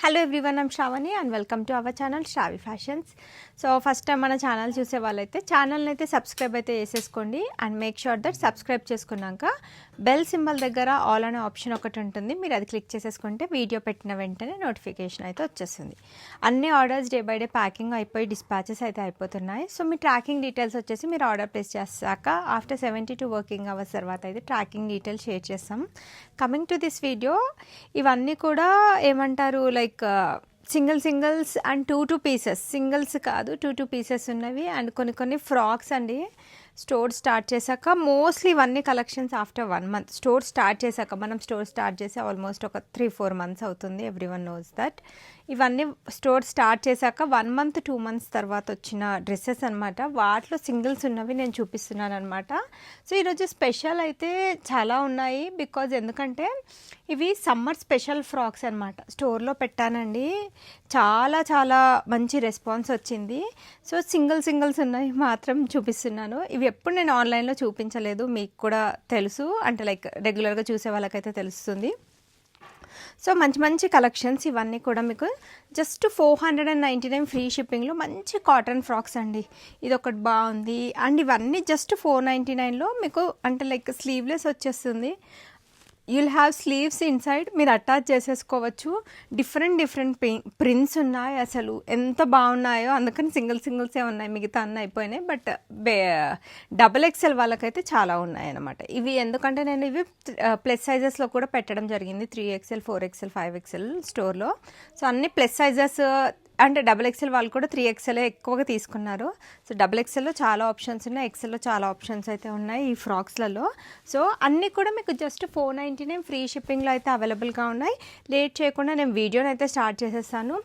Hello everyone, I'm Shravani and welcome to our channel Shravi fashions. So first time మన channel చూసే వాళ్ళైతే ఛానల్ని అయితే సబ్స్క్రైబ్ అయితే చేసేసుకోండి and make sure that subscribe చేసుకున్నాక బెల్ సింబల్ దగ్గర ఆల్ అనే ఆప్షన్ ఒకటి ఉంటుంది. మీరు అది క్లిక్ చేసేసుకుంటే వీడియో పెట్టిన వెంటనే నోటిఫికేషన్ అయితే వచ్చేస్తుంది. అన్ని orders day by day packing అయిపోయి డిస్పాచెస్ అయితే అయిపోతున్నాయి. సో మీ ట్రాకింగ్ డీటెయిల్స్ వచ్చేసి మీరు ఆర్డర్ ప్లేస్ చేశాక ఆఫ్టర్ 72 వర్కింగ్ అవర్స్ తర్వాత అయితే ట్రాకింగ్ డీటెయిల్స్ షేర్ చేస్తాం. కమింగ్ టు దిస్ వీడియో, ఇవన్నీ కూడా ఏమంటారు like singles and two pieces, singles కాదు టూ పీసెస్ ఉన్నవి అండ్ కొన్ని ఫ్రాక్స్ అండి. స్టోర్ స్టార్ట్ చేశాక మోస్ట్లీ ఇవన్నీ collections after 1 month store start చేశాక, మనం స్టోర్ స్టార్ట్ చేసి ఆల్మోస్ట్ ఒక 3-4 months అవుతుంది. Everyone knows that. ఇవన్నీ స్టోర్ స్టార్ట్ చేశాక 1 month 2 months తర్వాత వచ్చిన డ్రెస్సెస్ అనమాట. వాటిలో సింగిల్స్ ఉన్నవి నేను చూపిస్తున్నాను అనమాట. సో ఈరోజు స్పెషల్ అయితే చాలా ఉన్నాయి, బికాజ్ ఎందుకంటే ఇవి సమ్మర్ స్పెషల్ ఫ్రాక్స్ అనమాట. స్టోర్లో పెట్టానండి, చాలా మంచి రెస్పాన్స్ వచ్చింది. సో సింగిల్స్ ఉన్నాయి మాత్రం చూపిస్తున్నాను. ఇవి ఎప్పుడు నేను ఆన్లైన్లో చూపించలేదు, మీకు కూడా తెలుసు, అంటే లైక్ రెగ్యులర్గా చూసే వాళ్ళకైతే తెలుస్తుంది. సో మంచి కలెక్షన్స్ ఇవన్నీ కూడా మీకు జస్ట్ 499 ఫ్రీ షిప్పింగ్లో మంచి కాటన్ ఫ్రాక్స్ అండి. ఇది ఒకటి బాగుంది అండ్ ఇవన్నీ జస్ట్ 499లో మీకు, అంటే లైక్ స్లీవ్లెస్ వచ్చేస్తుంది. యూల్ హ్యావ్ స్లీవ్స్ ఇన్సైడ్, మీరు అటాచ్ చేసేసుకోవచ్చు. డిఫరెంట్ ప్రింట్స్ ఉన్నాయి, అసలు ఎంత బాగున్నాయో. అందుకని సింగిల్సే ఉన్నాయి, మిగతా అన్నీ అయిపోయినాయి. బట్ XXL వాళ్ళకైతే చాలా ఉన్నాయి అన్నమాట. ఇవి ఎందుకంటే నేను ఇవి ప్లస్ సైజెస్లో కూడా పెట్టడం జరిగింది. 3XL 4XL 5XL స్టోర్లో. సో అన్ని ప్లస్ సైజెస్, అంటే XXL వాళ్ళు కూడా 3XL ఎక్కువగా తీసుకున్నారు. సో XXLలో చాలా ఆప్షన్స్ ఉన్నాయి, XLలో చాలా ఆప్షన్స్ అయితే ఉన్నాయి ఈ ఫ్రాక్స్లలో. సో అన్నీ కూడా మీకు జస్ట్ 499 ఫ్రీ షిప్పింగ్లో అయితే అవైలబుల్గా ఉన్నాయి. లేట్ చేయకుండా నేను వీడియోని అయితే స్టార్ట్ చేసేస్తాను.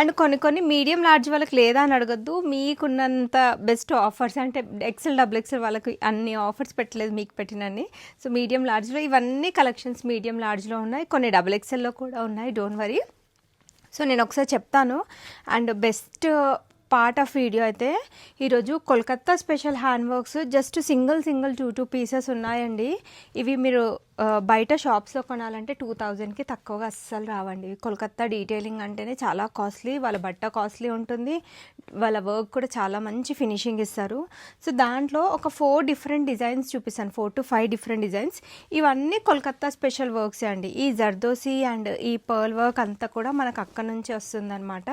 అండ్ కొన్ని మీడియం లార్జ్ వాళ్ళకి లేదా అని అడగద్దు, మీకున్నంత బెస్ట్ ఆఫర్స్, అంటే XXL వాళ్ళకి అన్ని ఆఫర్స్ పెట్టలేదు, మీకు పెట్టినన్ని. సో మీడియం లార్జ్లో ఇవన్నీ కలెక్షన్స్ మీడియం లార్జ్లో ఉన్నాయి, కొన్ని XXLలో కూడా ఉన్నాయి, డోంట్ వరీ. సో నేను ఒకసారి చెప్తాను. And best part of video అయితే ఈరోజు Kolkata special hand works just single two pieces ఉన్నాయండి. ఇవి మీరు బయట షాప్స్లో కొనాలంటే 2000కి తక్కువగా అస్సలు రావండి. కోల్కత్తా డీటెయిలింగ్ అంటేనే చాలా కాస్ట్లీ, వాళ్ళ బట్ట కాస్ట్లీ ఉంటుంది, వాళ్ళ వర్క్ కూడా చాలా మంచి ఫినిషింగ్ ఇస్తారు. సో దాంట్లో ఒక 4 డిఫరెంట్ డిజైన్స్ చూపిస్తాను, 4 to 5 డిఫరెంట్ డిజైన్స్. ఇవన్నీ కోల్కత్తా స్పెషల్ వర్క్స్ అండి. ఈ జర్దోసి అండ్ ఈ పర్ల్ వర్క్ అంతా కూడా మనకు అక్కడ నుంచి వస్తుందన్నమాట.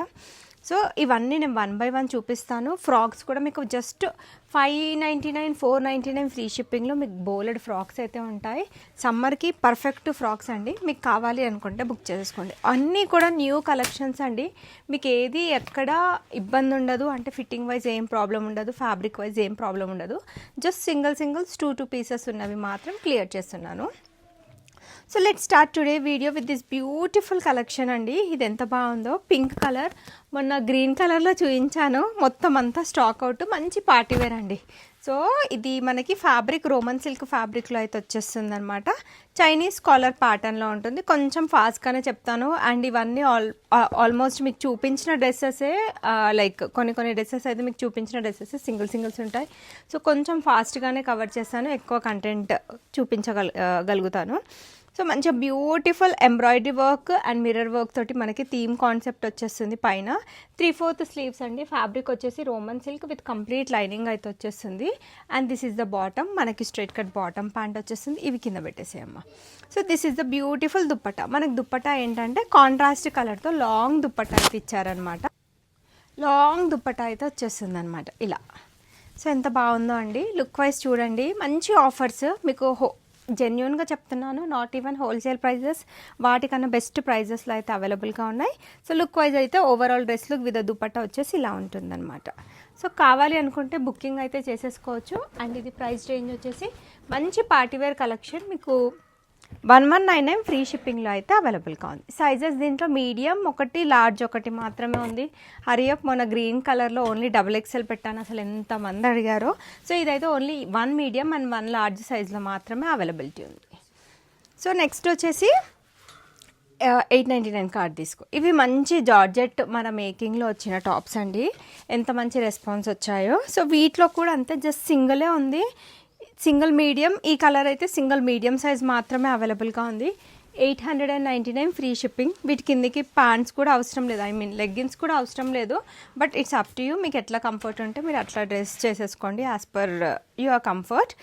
సో ఇవన్నీ నేను 1 by 1 చూపిస్తాను. ఫ్రాక్స్ కూడా మీకు జస్ట్ 599 499 ఫ్రీ షిప్పింగ్లో మీకు బోలెడ్ ఫ్రాక్స్ అయితే ఉంటాయి. సమ్మర్కి పర్ఫెక్ట్ ఫ్రాక్స్ అండి. మీకు కావాలి అనుకుంటే బుక్ చేసుకోండి. అన్నీ కూడా న్యూ కలెక్షన్స్ అండి. మీకు ఏది ఎక్కడ ఇబ్బంది ఉండదు, అంటే ఫిట్టింగ్ వైజ్ ఏం ప్రాబ్లం ఉండదు, ఫ్యాబ్రిక్ వైజ్ ఏం ప్రాబ్లం ఉండదు. జస్ట్ సింగిల్స్ 2 పీసెస్ ఉన్నవి మాత్రం క్లియర్ చేస్తున్నాను. So let start today video with this beautiful collection అండి. ఇది ఎంత బాగుందో, పింక్ కలర్, మొన్న గ్రీన్ కలర్లో చూపించాను, మొత్తం అంతా స్టాక్ అవుట్, మంచి పార్టీవేర్ అండి. సో ఇది మనకి ఫ్యాబ్రిక్ రోమన్ సిల్క్ ఫ్యాబ్రిక్లో అయితే వచ్చేస్తుంది అనమాట. చైనీస్ కాలర్ ప్యాటర్న్లో ఉంటుంది. కొంచెం ఫాస్ట్గానే చెప్తాను. అండ్ ఇవన్నీ ఆల్మోస్ట్ మీకు చూపించిన డ్రెస్సెసే, లైక్ కొన్ని డ్రెస్సెస్ అయితే మీకు చూపించిన డ్రెస్సెస్ సింగిల్స్ ఉంటాయి. సో కొంచెం ఫాస్ట్గానే కవర్ చేస్తాను, ఎక్కువ కంటెంట్ చూపించగలుగుతాను. సో మంచిగా beautiful embroidery work and mirror work తోటి మనకి థీమ్ కాన్సెప్ట్ వచ్చేస్తుంది. పైన 3/4 స్లీవ్స్ అండి. ఫ్యాబ్రిక్ వచ్చేసి Roman silk with complete lining అయితే వచ్చేస్తుంది. And this is the bottom, మనకి స్ట్రైట్ కట్ బాటమ్ ప్యాంట్ వచ్చేస్తుంది. ఇవి కింద పెట్టేసేయమ్మ. So this is the beautiful dupatta. మనకి దుప్పటా ఏంటంటే కాంట్రాస్ట్ కలర్తో లాంగ్ దుప్పటా అయితే ఇచ్చారనమాట. లాంగ్ దుప్పటా అయితే వచ్చేస్తుంది అనమాట ఇలా. సో ఎంత బాగుందో అండి, లుక్ వైజ్ చూడండి. మంచి ఆఫర్స్ మీకు, జెన్యూన్గా చెప్తున్నాను, నాట్ ఈవెన్ హోల్సేల్ ప్రైజెస్, వాటికన్నా బెస్ట్ ప్రైజెస్లో అయితే అవైలబుల్గా ఉన్నాయి. సో లుక్ వైజ్ అయితే overall dress look with dupatta వచ్చేసి ఇలా ఉంటుందన్నమాట. సో కావాలి అనుకుంటే బుకింగ్ అయితే చేసేసుకోవచ్చు. అండ్ ఇది ప్రైస్ రేంజ్ వచ్చేసి మంచి పార్టీవేర్ కలెక్షన్, మీకు 1199 ఫ్రీ షిప్పింగ్లో అయితే అవైలబుల్గా ఉంది. సైజెస్ దీంట్లో మీడియం ఒకటి, లార్జ్ ఒకటి మాత్రమే ఉంది. హరియప్ మొన్న గ్రీన్ కలర్లో ఓన్లీ XXL పెట్టాను, అసలు ఎంతమంది అడిగారో. సో ఇదైతే ఓన్లీ 1 మీడియం అండ్ 1 లార్జ్ సైజ్లో మాత్రమే అవైలబిలిటీ ఉంది. సో నెక్స్ట్ వచ్చేసి 899 కార్డ్ తీసుకో. ఇవి మంచి జార్జెట్ మన మేకింగ్లో వచ్చిన టాప్స్ అండి. ఎంత మంచి రెస్పాన్స్ వచ్చాయో. సో వీటిలో కూడా అంతే, జస్ట్ సింగిలే ఉంది, సింగిల్ మీడియం. ఈ కలర్ అయితే సింగిల్ మీడియం సైజ్ మాత్రమే అవైలబుల్గా ఉంది. 899 ఫ్రీ షిప్పింగ్. వీటి కిందకి ప్యాంట్స్ కూడా అవసరం లేదు, ఐ మీన్ లెగ్గిన్స్ కూడా అవసరం లేదు. But it's up to you, మీకు ఎట్లా కంఫర్ట్ ఉంటే మీరు అట్లా డ్రెస్ చేసేసుకోండి as per your comfort.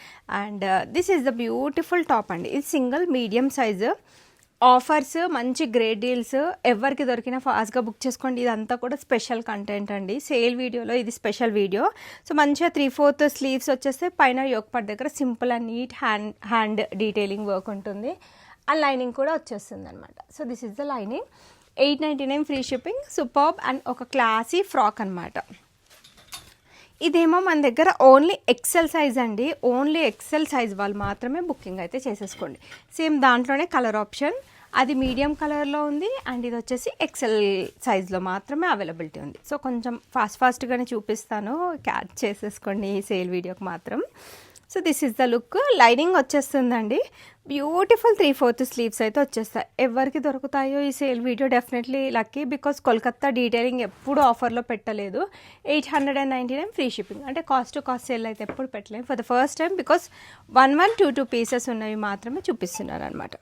And this is the beautiful top అండి. ఇది సింగిల్ మీడియం సైజు. ఆఫర్స్, మంచి గ్రేట్ డీల్స్, ఎవరికి దొరికినా ఫాస్ట్గా బుక్ చేసుకోండి. ఇదంతా కూడా స్పెషల్ కంటెంట్ అండి. సేల్ వీడియోలో ఇది స్పెషల్ వీడియో. సో మంచిగా 3/4 స్లీవ్స్ వచ్చేస్తే పైన యోక్ పార్ట్ దగ్గర simple and neat hand detailing work ఉంటుంది. ఆ లైనింగ్ కూడా వచ్చేస్తుంది అనమాట. So this is the lining. 899 free shipping. Superb and ఒక క్లాసీ ఫ్రాక్ అనమాట. ఇదేమో మన దగ్గర ఓన్లీ ఎక్సెల్ సైజ్ అండి. ఓన్లీ ఎక్సెల్ సైజ్ వాళ్ళు మాత్రమే బుకింగ్ అయితే చేసేసుకోండి. సేమ్ దాంట్లోనే కలర్ ఆప్షన్, అది మీడియం కలర్లో ఉంది అండ్ ఇది వచ్చేసి ఎక్సెల్ సైజ్లో మాత్రమే అవైలబిలిటీ ఉంది. సో కొంచెం ఫాస్ట్గానే చూపిస్తాను, క్యాచ్ చేసేసుకోండి ఈ సేల్ వీడియోకి మాత్రం. So this is the look. Lining వచ్చేస్తుందండి. బ్యూటిఫుల్ 3/4 స్లీవ్స్ అయితే వచ్చేస్తాయి. ఎవరికి దొరుకుతాయో ఈ sale video definitely lucky, because Kolkata detailing ఎప్పుడు ఆఫర్లో పెట్టలేదు. 899 ఫ్రీ షిప్పింగ్ అంటే కాస్ట్ టు కాస్ట్ సేల్ అయితే ఎప్పుడు పెట్టలేము. For the first time because 1 pieces ఉన్నవి మాత్రమే చూపిస్తున్నారు అనమాట.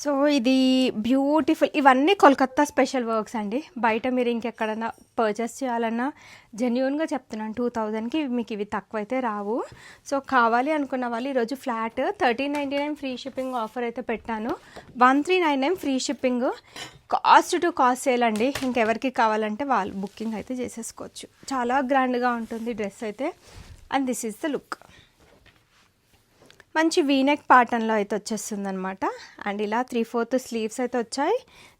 సో ఇది బ్యూటిఫుల్. ఇవన్నీ కోల్కత్తా స్పెషల్ వర్క్స్ అండి. బయట మీరు ఇంకెక్కడన్నా పర్చేస్ చేయాలన్నా జెన్యూన్గా చెప్తున్నాను 2000కి మీకు ఇవి తక్కువైతే రావు. సో కావాలి అనుకున్న వాళ్ళు ఈరోజు ఫ్లాట్ 1399 ఫ్రీ షిప్పింగ్ ఆఫర్ అయితే పెట్టాను. 1399 free shipping, cost to cost sale అండి. ఇంకెవరికి కావాలంటే వాళ్ళు బుకింగ్ అయితే చేసేసుకోవచ్చు. చాలా గ్రాండ్గా ఉంటుంది డ్రెస్ అయితే. And this is the look. మంచి వీనెక్ ప్యాటర్న్లో అయితే వచ్చేస్తుంది అనమాట. అండ్ ఇలా 3/4 స్లీవ్స్ అయితే వచ్చాయి.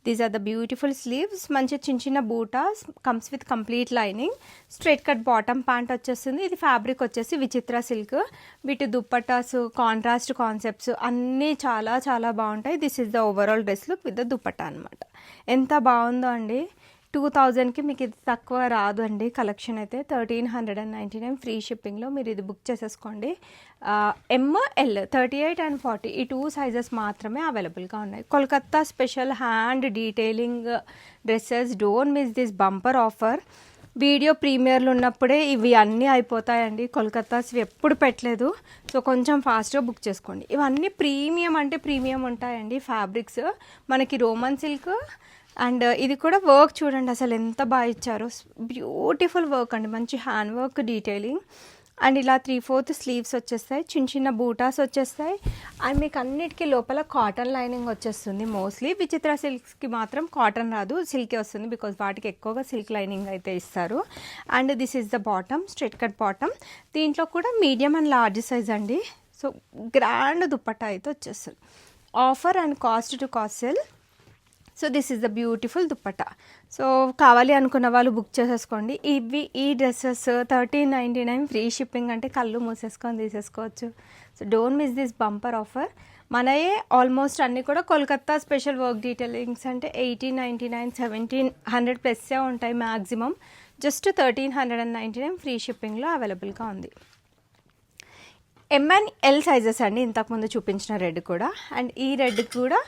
These are the beautiful sleeves. మంచి చిన్న బూటాస్, comes with complete lining. Straight cut bottom pant వచ్చేస్తుంది. ఇది ఫ్యాబ్రిక్ వచ్చేసి విచిత్ర సిల్క్. వీటి దుప్పటాస్, కాంట్రాస్ట్ కాన్సెప్ట్స్ అన్నీ చాలా చాలా బాగుంటాయి. This is the overall dress look with the dupatta అనమాట. ఎంత బాగుందో అండి. 2000కి మీకు ఇది తక్కువ రాదు అండి. కలెక్షన్ అయితే 1399 ఫ్రీ షిప్పింగ్లో మీరు ఇది బుక్ చేసేసుకోండి. ML 38 and 40 ఈ 2 సైజెస్ మాత్రమే అవైలబుల్గా ఉన్నాయి. Kolkata special hand detailing dresses. Don't miss this bumper offer. Video ప్రీమియర్లు ఉన్నప్పుడే ఇవి అన్నీ అయిపోతాయండి. కోల్కత్తాస్ ఎప్పుడు పెట్టలేదు. సో కొంచెం ఫాస్ట్గా బుక్ చేసుకోండి. ఇవన్నీ ప్రీమియం అంటే ప్రీమియం ఉంటాయండి. ఫ్యాబ్రిక్స్ మనకి రోమన్ సిల్క్ అండ్ ఇది కూడా వర్క్ చూడండి అసలు ఎంత బాగా ఇచ్చారో. బ్యూటిఫుల్ వర్క్ అండి, మంచి హ్యాండ్ వర్క్ డీటెయిలింగ్. అండ్ ఇలా 3/4 స్లీవ్స్ వచ్చేస్తాయి. చిన్న బూటాస్ వచ్చేస్తాయి. అండ్ మీకు అన్నిటికీ లోపల కాటన్ లైనింగ్ వచ్చేస్తుంది. మోస్ట్లీ విచిత్ర సిల్క్స్కి మాత్రం కాటన్ రాదు, సిల్కే వస్తుంది. బికాజ్ వాటికి ఎక్కువగా సిల్క్ లైనింగ్ అయితే ఇస్తారు. And this is the bottom, straight cut bottom. దీంట్లో కూడా మీడియం అండ్ లార్జ్ సైజ్ అండి. సో గ్రాండ్ దుప్పట్టా అయితే వచ్చేస్తుంది. Offer and cost to cost sale. So this is the beautiful dupatta. So కావాలి అనుకున్న వాళ్ళు బుక్ చేసేసుకోండి. ఈ డ్రెస్సెస్ 1399 ఫ్రీ షిప్పింగ్ అంటే కళ్ళు మూసేసుకొని తీసేసుకోవచ్చు. So don't miss this bumper offer. మనయే ఆల్మోస్ట్ అన్నీ కూడా కోల్కత్తా స్పెషల్ వర్క్ డీటెయిలింగ్స్ అంటే 1899, 1700 ప్లస్సే ఉంటాయి మ్యాక్సిమం. జస్ట్ 1399 ఫ్రీ షిప్పింగ్లో అవైలబుల్గా ఉంది. ML సైజెస్ అండి, ఇంతకుముందు చూపించిన రెడ్ కూడా. అండ్ ఈ రెడ్ కూడా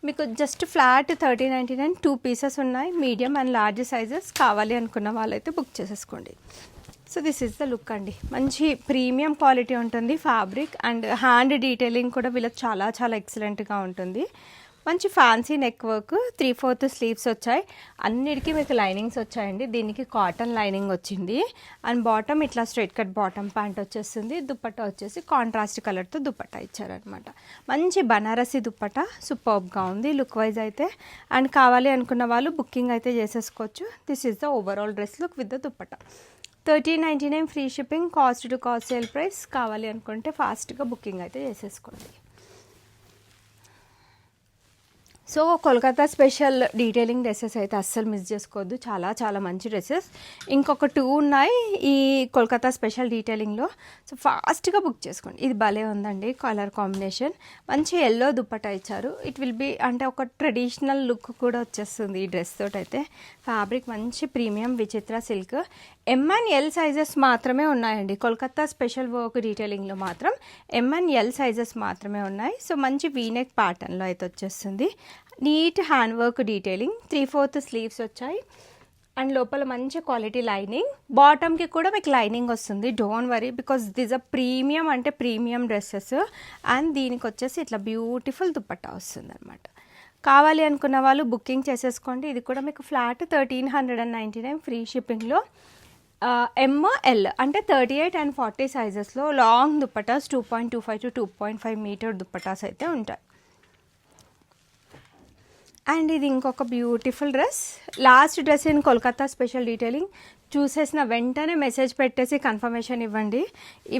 మీకు జస్ట్ ఫ్లాట్ 1399 2 పీసెస్ ఉన్నాయి. Medium and large sizes. కావాలి అనుకున్న వాళ్ళైతే బుక్ చేసేసుకోండి. So this is the look అండి. మంచి ప్రీమియం క్వాలిటీ ఉంటుంది ఫ్యాబ్రిక్. అండ్ హ్యాండ్ డీటెయిలింగ్ కూడా వీళ్ళకి చాలా చాలా ఎక్సలెంట్గా ఉంటుంది. మంచి ఫ్యాన్సీ నెక్ వర్క్. 3/4 స్లీవ్స్ వచ్చాయి. అన్నిటికీ మీకు లైనింగ్స్ వచ్చాయండి. దీనికి కాటన్ లైనింగ్ వచ్చింది. అండ్ బాటమ్ ఇట్లా స్ట్రైట్ కట్ బాటమ్ ప్యాంట్ వచ్చేస్తుంది. దుప్పట్టా వచ్చేసి కాంట్రాస్ట్ కలర్తో దుప్పట్టా ఇచ్చారనమాట. మంచి బనారసి దుప్పట్టా. సూపర్బ్గా ఉంది లుక్ వైజ్ అయితే. అండ్ కావాలి అనుకున్న వాళ్ళు బుకింగ్ అయితే చేసేసుకోవచ్చు. This is the overall dress look with the dupatta. 1399 free shipping, cost to cost sale price. కావాలి అనుకుంటే ఫాస్ట్గా బుకింగ్ అయితే చేసేసుకోండి. So Kolkata special detailing dresses అయితే అస్సలు మిస్ చేసుకోవద్దు. చాలా చాలా మంచి డ్రెస్సెస్. ఇంకొక 2 ఉన్నాయి ఈ కోల్కతా స్పెషల్ డీటెయిలింగ్లో. సో ఫాస్ట్గా బుక్ చేసుకోండి. ఇది భలే ఉందండి కలర్ కాంబినేషన్. మంచి ఎల్లో దుప్పట్టా ఇచ్చారు. ఇట్ విల్ బి అంటే ఒక ట్రెడిషనల్ లుక్ కూడా వచ్చేస్తుంది ఈ డ్రెస్ తోటి అయితే. ఫ్యాబ్రిక్ మంచి ప్రీమియం విచిత్ర సిల్క్. ML సైజెస్ మాత్రమే ఉన్నాయండి. కోల్కతా స్పెషల్ వర్క్ డీటెయిలింగ్లో మాత్రం ML సైజెస్ మాత్రమే ఉన్నాయి. సో మంచి వీనెక్ ప్యాటర్న్లో అయితే వచ్చేస్తుంది. Neat hand work detailing. 3/4 sleeves వచ్చాయి. అండ్ లోపల మంచి క్వాలిటీ లైనింగ్, బాటమ్కి కూడా మీకు లైనింగ్ వస్తుంది, don't worry because this a premium అంటే ప్రీమియం డ్రెస్సెస్. అండ్ దీనికి వచ్చేసి ఇట్లా బ్యూటిఫుల్ దుపట్టా వస్తుంది అనమాట. కావాలి అనుకున్న వాళ్ళు బుకింగ్ చేసేసుకోండి. ఇది కూడా మీకు ఫ్లాట్ 1399 ఫ్రీ షిప్పింగ్లో. ML అంటే 38 and 40 సైజెస్లో long dupattas 2.25 to 2.5 metre dupattas అయితే ఉంటాయి. అండ్ ఇది ఇంకొక beautiful dress. Last dress in Kolkata special detailing చూసేసిన వెంటనే మెసేజ్ పెట్టేసి కన్ఫర్మేషన్ ఇవ్వండి.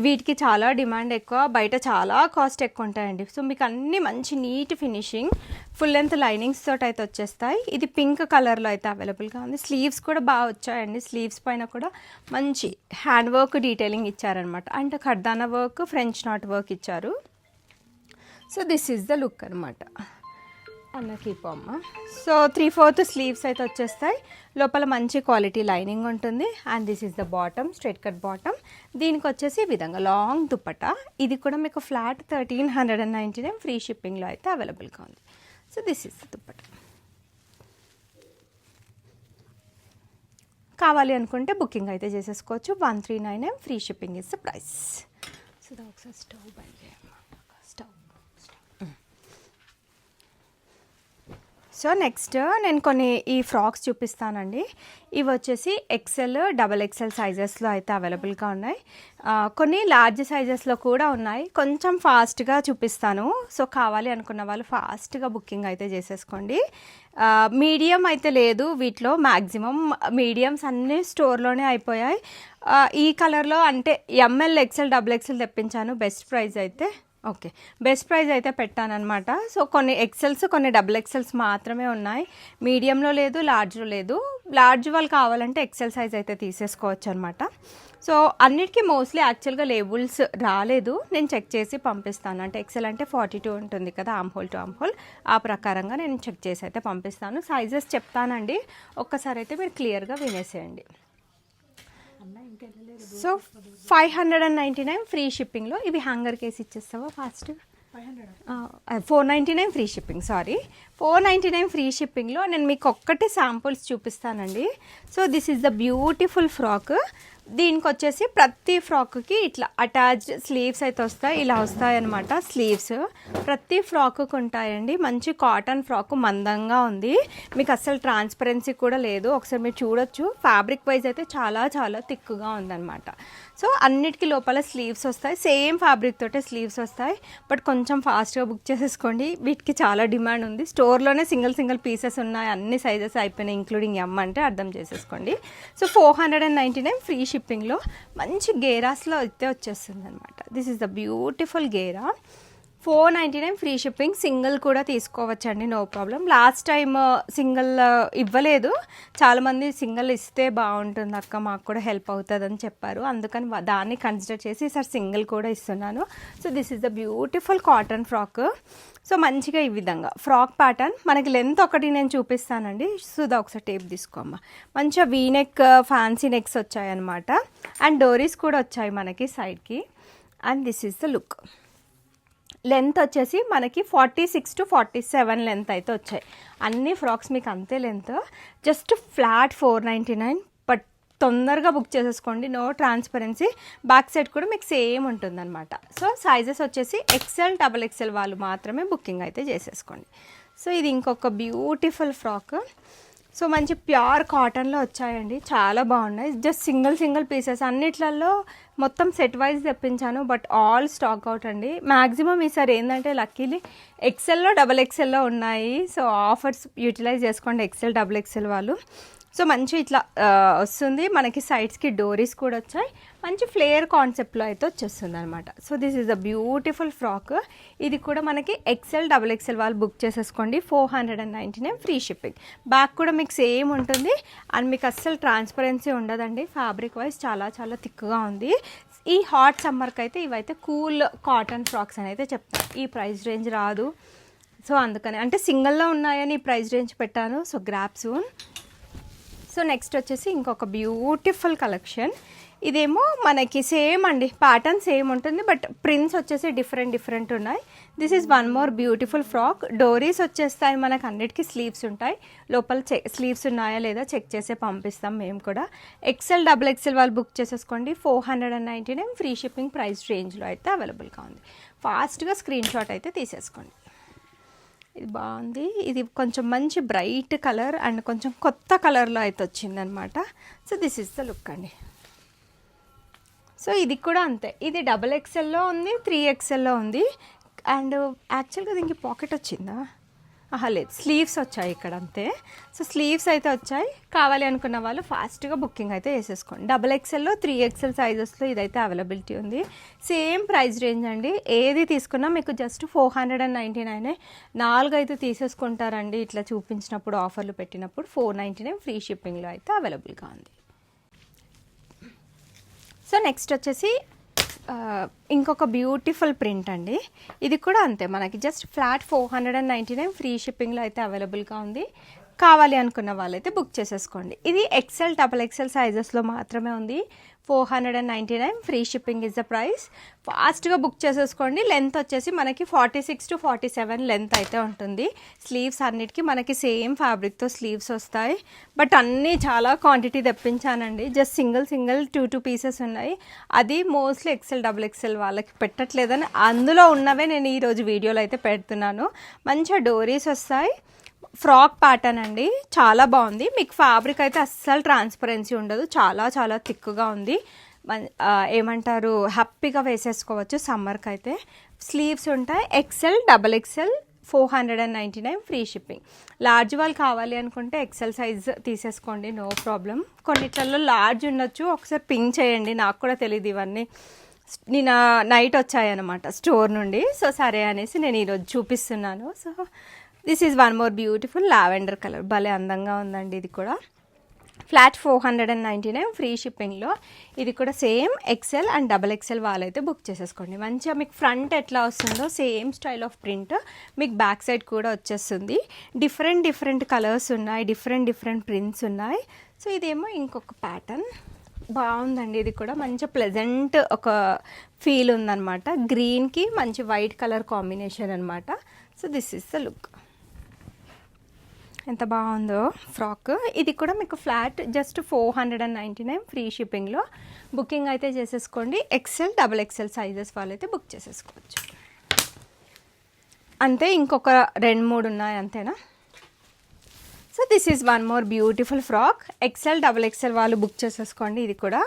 వీటికి చాలా డిమాండ్ ఎక్కువ, బయట చాలా కాస్ట్ ఎక్కువ ఉంటాయండి. సో మీకు అన్ని మంచి neat finishing full length linings తోటి అయితే వచ్చేస్తాయి. ఇది పింక్ కలర్లో అయితే అవైలబుల్గా ఉంది. స్లీవ్స్ కూడా బాగా వచ్చాయండి. స్లీవ్స్ పైన కూడా మంచి హ్యాండ్ వర్క్ డీటెయిలింగ్ ఇచ్చారనమాట. అంటే ఖర్దానా వర్క్, ఫ్రెంచ్ నాట్ వర్క్ ఇచ్చారు. So this is the look అనమాట. అన్న కీపమ్మ. సో 3/4 స్లీవ్స్ అయితే వచ్చేస్తాయి. లోపల మంచి క్వాలిటీ లైనింగ్ ఉంటుంది. And this is the bottom, straight cut bottom. దీనికి వచ్చేసి ఈ విధంగా లాంగ్ దుపట్టా. ఇది కూడా మీకు ఫ్లాట్ 1399 ఫ్రీ షిప్పింగ్లో అయితే అవైలబుల్గా ఉంది. So this is the dupatta. కావాలి అనుకుంటే బుకింగ్ అయితే చేసేసుకోవచ్చు. 1399 free shipping is the price. So ఒకసారి స్టవ్ బంద్ చేయమ్మా. సో నెక్స్ట్ నేను కొన్ని ఈ ఫ్రాక్స్ చూపిస్తానండి. ఇవి వచ్చేసి XL, XXL సైజెస్లో అయితే అవైలబుల్గా ఉన్నాయి. కొన్ని లార్జ్ సైజెస్లో కూడా ఉన్నాయి. కొంచెం ఫాస్ట్గా చూపిస్తాను. సో కావాలి అనుకున్న వాళ్ళు ఫాస్ట్గా బుకింగ్ అయితే చేసేసుకోండి. మీడియం అయితే లేదు వీటిలో. మ్యాక్సిమం మీడియమ్స్ అన్నీ స్టోర్లోనే అయిపోయాయి. ఈ కలర్లో అంటే ML, XL, XXL తెప్పించాను. బెస్ట్ ప్రైస్ అయితే బెస్ట్ ప్రైస్ అయితే పెట్టానన్నమాట. సో కొన్ని ఎక్సెల్స్, కొన్ని XXLs మాత్రమే ఉన్నాయి. మీడియంలో లేదు, లార్జ్లో లేదు. లార్జ్ వాళ్ళు కావాలంటే XL సైజ్ అయితే తీసేసుకోవచ్చు అనమాట. సో అన్నిటికీ మోస్ట్లీ యాక్చువల్గా లేబుల్స్ రాలేదు. నేను చెక్ చేసి పంపిస్తాను. అంటే XL అంటే 42 ఉంటుంది కదా, arm hole to arm hole. ఆ ప్రకారంగా నేను చెక్ చేసి అయితే పంపిస్తాను. సైజెస్ చెప్తానండి, ఒక్కసారి అయితే మీరు క్లియర్గా వినేసేయండి. సో 599 ఫ్రీ షిప్పింగ్లో. ఇవి హ్యాంగర్ కేసి ఇచ్చేస్తావా ఫాస్ట్? 499 free shipping. 499 ఫ్రీ షిప్పింగ్లో నేను మీకు ఒక్కటి శాంపుల్స్ చూపిస్తానండి. So this is the beautiful frock. దీనికి వచ్చేసి ప్రతి ఫ్రాక్కి ఇట్లా అటాచ్డ్ స్లీవ్స్ అయితే వస్తాయి. ఇలా వస్తాయి అనమాట స్లీవ్స్. ప్రతి ఫ్రాక్కి ఉంటాయండి. మంచి కాటన్ ఫ్రాక్, మందంగా ఉంది. మీకు అస్సలు ట్రాన్స్పరెన్సీ కూడా లేదు. ఒకసారి మీరు చూడొచ్చు. ఫ్యాబ్రిక్ వైజ్ అయితే చాలా చాలా థిక్గా ఉందన్నమాట. సో అన్నిటికీ లోపల స్లీవ్స్ వస్తాయి. సేమ్ ఫ్యాబ్రిక్ తోటే స్లీవ్స్ వస్తాయి. బట్ కొంచెం ఫాస్ట్గా బుక్ చేసేసుకోండి. వీటికి చాలా డిమాండ్ ఉంది. స్టోర్లోనే సింగిల్ పీసెస్ ఉన్నాయి. అన్ని సైజెస్ అయిపోయినాయి, ఇంక్లూడింగ్ M అంటే అర్థం చేసేసుకోండి. సో 499 ఫ్రీ షిప్పింగ్లో మంచి గేరాస్లో అయితే వచ్చేస్తుంది అనమాట. This is the beautiful Gera. 499 free shipping. Single కూడా తీసుకోవచ్చండి, no problem. Last time single ఇవ్వలేదు. చాలామంది సింగిల్ ఇస్తే బాగుంటుంది అక్క, మాకు కూడా హెల్ప్ అవుతుందని చెప్పారు. అందుకని దాన్ని కన్సిడర్ చేసి ఈసారి సింగిల్ కూడా ఇస్తున్నాను. So this is the beautiful cotton frock. So మంచిగా ఈ విధంగా ఫ్రాక్ ప్యాటర్న్. మనకి లెంత్ ఒకటి నేను చూపిస్తానండి. సుధా ఒకసారి టేప్ తీసుకోమ్మా. మంచిగా వీనెక్, ఫ్యాన్సీ నెక్స్ వచ్చాయన్నమాట. అండ్ డోరీస్ కూడా వచ్చాయి మనకి సైడ్కి. And this is the look. Length వచ్చేసి మనకి 46 to 47 లెంత్ అయితే వచ్చాయి. అన్ని ఫ్రాక్స్ మీకు అంతే లెంత్. Just flat 499. బట్ తొందరగా బుక్ చేసేసుకోండి, నో ట్రాన్స్పరెన్సీ. బ్యాక్ సైడ్ కూడా మీకు సేమ్ ఉంటుందన్నమాట. సో సైజెస్ వచ్చేసి XL, XXL వాళ్ళు మాత్రమే బుకింగ్ అయితే చేసేసుకోండి. సో ఇది ఇంకొక బ్యూటిఫుల్ ఫ్రాక్. సో మంచి ప్యూర్ కాటన్లో వచ్చాయండి, చాలా బాగున్నాయి. Just single pieces. అన్నిట్లలో మొత్తం సెట్ వైజ్ తెప్పించాను, బట్ ఆల్ స్టాక్ అవుట్ అండి. మ్యాక్సిమం ఈసారి ఏంటంటే లక్కీలీ XLలో, XXLలో ఉన్నాయి. సో ఆఫర్స్ యూటిలైజ్ చేసుకోండి XL, XXL వాళ్ళు. సో మంచి ఇట్లా వస్తుంది మనకి. సైడ్స్కి డోరీస్ కూడా వచ్చాయి. మంచి ఫ్లేయర్ కాన్సెప్ట్లో అయితే వచ్చేస్తుంది అనమాట. So this is a beautiful frock. ఇది కూడా మనకి XL, XXL వాళ్ళు బుక్ చేసేసుకోండి. 499 ఫ్రీ షిప్పింగ్. బ్యాక్ కూడా మీకు సేమ్ ఉంటుంది. అండ్ మీకు అస్సలు ట్రాన్స్పరెన్సీ ఉండదండి. ఫ్యాబ్రిక్ వైజ్ చాలా చాలా థిక్గా ఉంది. ఈ హాట్ సమ్మర్కి అయితే ఇవైతే కూల్ కాటన్ ఫ్రాక్స్ అని అయితే చెప్తాను. ఈ ప్రైస్ రేంజ్ రాదు. సో అందుకని అంటే సింగిల్లో ఉన్నాయని ఈ ప్రైస్ రేంజ్ పెట్టాను. So grab soon. So next వచ్చేసి ఇంకొక బ్యూటిఫుల్ కలెక్షన్. ఇదేమో మనకి సేమ్ అండి, ప్యాటర్న్ సేమ్ ఉంటుంది. బట్ ప్రింట్స్ వచ్చేసి డిఫరెంట్ ఉన్నాయి. This is one more beautiful frock. డోరీస్ వచ్చేస్తాయి మనకు, అన్నిటికీ స్లీవ్స్ ఉంటాయి. లోపల స్లీవ్స్ ఉన్నాయా లేదా చెక్ చేసే పంపిస్తాం మేము కూడా. XL XXL వాళ్ళు బుక్ చేసేసుకోండి. 499 ఫ్రీ షిప్పింగ్ ప్రైస్ రేంజ్లో అయితే అవైలబుల్గా ఉంది. ఫాస్ట్గా స్క్రీన్ షాట్ అయితే తీసేసుకోండి. ఇది బాగుంది. ఇది కొంచెం మంచి బ్రైట్ కలర్ అండ్ కొంచెం కొత్త కలర్లో అయితే వచ్చిందనమాట. So this is the look అండి. సో ఇది కూడా అంతే, ఇది XXLలో ఉంది, 3XLలో ఉంది. అండ్ యాక్చువల్గా దీనికి పాకెట్ వచ్చిందా? లేదు, స్లీవ్స్ వచ్చాయి ఇక్కడ అంతే. సో స్లీవ్స్ అయితే వచ్చాయి. కావాలి అనుకున్న వాళ్ళు ఫాస్ట్గా బుకింగ్ అయితే వేసేసుకోండి. XXLలో 3XL సైజెస్లో ఇదైతే అవైలబిలిటీ ఉంది. సేమ్ ప్రైస్ రేంజ్ అండి. ఏది తీసుకున్నా మీకు జస్ట్ 499. 4 అయితే తీసేసుకుంటారండి ఇట్లా చూపించినప్పుడు, ఆఫర్లు పెట్టినప్పుడు. 499 ఫ్రీ షిప్పింగ్లో అయితే అవైలబుల్గా ఉంది. సో నెక్స్ట్ వచ్చేసి ఇంకొక బ్యూటిఫుల్ ప్రింట్ అండి. ఇది కూడా అంతే, మనకి జస్ట్ ఫ్లాట్ 499 ఫ్రీ షిప్పింగ్లో అయితే అవైలబుల్గా ఉంది. కావాలి అనుకున్న వాళ్ళైతే బుక్ చేసేసుకోండి. ఇది XL XXL సైజెస్లో మాత్రమే ఉంది. 499 free shipping is the price. ఫాస్ట్గా బుక్ చేసేసుకోండి. లెంత్ వచ్చేసి మనకి 46 to 47 లెంత్ అయితే ఉంటుంది. స్లీవ్స్ అన్నిటికీ మనకి సేమ్ ఫ్యాబ్రిక్తో స్లీవ్స్ వస్తాయి. బట్ అన్నీ చాలా క్వాంటిటీ తెప్పించానండి. జస్ట్ సింగిల్ 2 పీసెస్ ఉన్నాయి. అది మోస్ట్లీ XL XXL వాళ్ళకి పెట్టట్లేదని అందులో ఉన్నవే నేను ఈరోజు వీడియోలో అయితే పెడుతున్నాను. మంచిగా డోరీస్ వస్తాయి. ఫ్రాక్ ప్యాటర్న్ అండి, చాలా బాగుంది. మీకు ఫ్యాబ్రిక్ అయితే అస్సలు ట్రాన్స్పరెన్సీ ఉండదు, చాలా చాలా థిక్గా ఉంది. ఏమంటారు, హ్యాపీగా వేసేసుకోవచ్చు సమ్మర్కి అయితే. స్లీవ్స్ ఉంటాయి. XL XXL 499 free shipping. Large వాళ్ళు కావాలి అనుకుంటే XL సైజ్ తీసేసుకోండి, నో ప్రాబ్లం. కొన్నిట్లలో లార్జ్ ఉండొచ్చు, ఒకసారి పింక్ చేయండి. నాకు కూడా తెలియదు ఇవన్నీ, నేను నైట్ వచ్చాయన్నమాట స్టోర్ నుండి. సో సరే అనేసి నేను ఈరోజు చూపిస్తున్నాను. So this is one more beautiful lavender colour, భలే అందంగా ఉందండి. ఇది కూడా ఫ్లాట్ 499 ఫ్రీ షిప్పింగ్లో. ఇది కూడా సేమ్ XL అండ్ XXL వాళ్ళైతే బుక్ చేసేసుకోండి. మంచిగా మీకు ఫ్రంట్ ఎట్లా వస్తుందో సేమ్ స్టైల్ ఆఫ్ ప్రింట్ మీకు బ్యాక్ సైడ్ కూడా వచ్చేస్తుంది. డిఫరెంట్ కలర్స్ ఉన్నాయి, డిఫరెంట్ ప్రింట్స్ ఉన్నాయి. సో ఇదేమో ఇంకొక ప్యాటర్న్, బాగుందండి. ఇది కూడా మంచి ప్లెజెంట్ ఒక ఫీల్ ఉందన్నమాట. గ్రీన్కి మంచి వైట్ కలర్ కాంబినేషన్ అనమాట. So this is the look. ఎంత బాగుందో ఫ్రాక్. ఇది కూడా మీకు ఫ్లాట్ జస్ట్ 499 ఫ్రీ షిప్పింగ్లో బుకింగ్ అయితే చేసేసుకోండి. XL XXL సైజెస్ వాళ్ళైతే బుక్ చేసేసుకోవచ్చు. అంతే, ఇంకొక 2-3 ఉన్నాయి అంతేనా. So this is one more beautiful frock. XL XXL వాళ్ళు బుక్ చేసేసుకోండి. ఇది కూడా